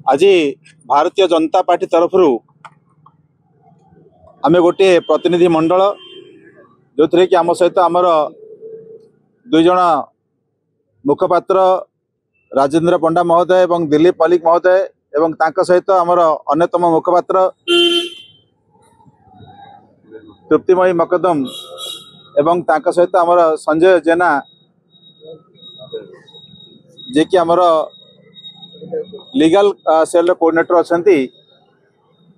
आज भारतीय जनता पार्टी तरफ आम गोटे प्रतिनिधि मंडल जो थे कि आम सहित आमर दुईज मुखपात्र राजेंद्र पंडा महोदय एवं दिलीप मल्लिक महोदय एवं तांका सहित आमर अन्यतम मुखपात्र तृप्तिमयी मकदम एवं तांका सहित आमर संजय जेना जे कि आमर लीगल सेल कोऑर्डिनेटर अच्छा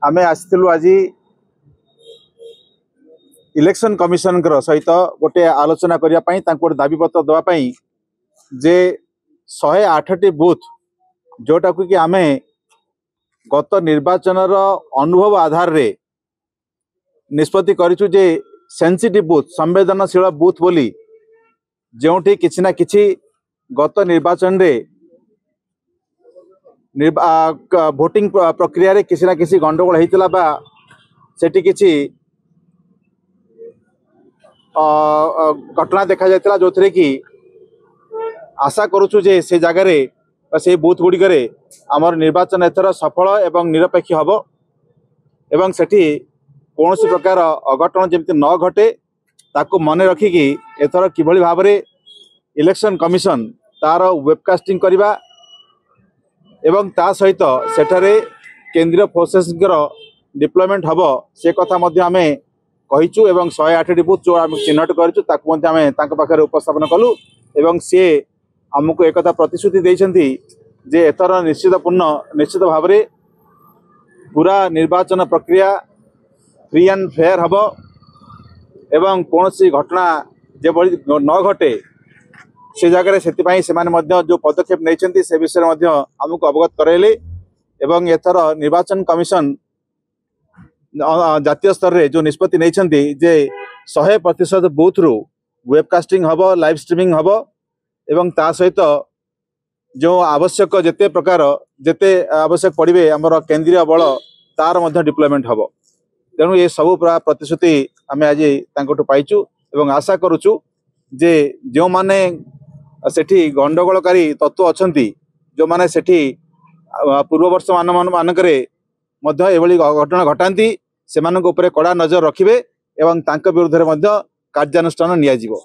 आमे आसिलु आज इलेक्शन कमिशन सहित गोटे आलोचना करने गोटे दाबीपत्र देवाई जे 108टी बूथ जोटा कि आमे गत निर्वाचन अनुभव आधार रे निष्पत्ति करिछु जे सेंसिटिव बूथ संवेदनशील बूथ बोली जोठी किछि ना किछि गत निर्वाचन रे भोटिंग प्रक्रिया रे किसी ना किसी गंडगोल होता बा सेठी किसी घटना देखा जाता जो थे कि आशा करुचु जे से जगार से बूथ गुड़िक आमर निर्वाचन एथर सफल एवं निरपेक्ष हम एवं सेठी कौन प्रकार अघटन जमी न घटे ताकू मन रखिकी एथर किभली भाव में इलेक्शन कमिशन तार वेबकास्टिंग करवा एवं ता सहित सेठारे केंद्रीय फोर्सेस डिप्लॉयमेंट हम से कथा आम कहीचु एवं 108टी बूथ जो आम चिन्हट करें उपस्थापन कलु एवं सी आमको एक प्रतिश्रुति देइछंती जे एथर निश्चित भाव में पूरा निर्वाचन प्रक्रिया फ्री एंड फेयर हम एवं कौन सी घटना जो न घटे से जगह से जो पदक्षेप नहीं से विषय में आमको अवगत कराइले एवं एथर निर्वाचन कमिशन जातीय स्तर रे जो निष्पत्ति नहीं जे 100% बूथ रु वेबकास्टिंग हम लाइव स्ट्रीमिंग हम एवं ता सहित जो आवश्यक जेते प्रकार जेते आवश्यक पड़े आमर केंद्रीय बल तार डिप्लॉयमेंट हम तेणु ये सब प्रतिश्रुति आम आज पाइचु एवं आशा करुचु जे जो माने सेठी गंडगोलकारी तत्व अछंती जो माने सेठी पूर्ववर्ष मानकरे मध्य एभली घटना घटाती से कड़ा नजर रखिबे एवं तांका विरुद्ध रे मध्य कार्यानुष्ठान निया जिवो।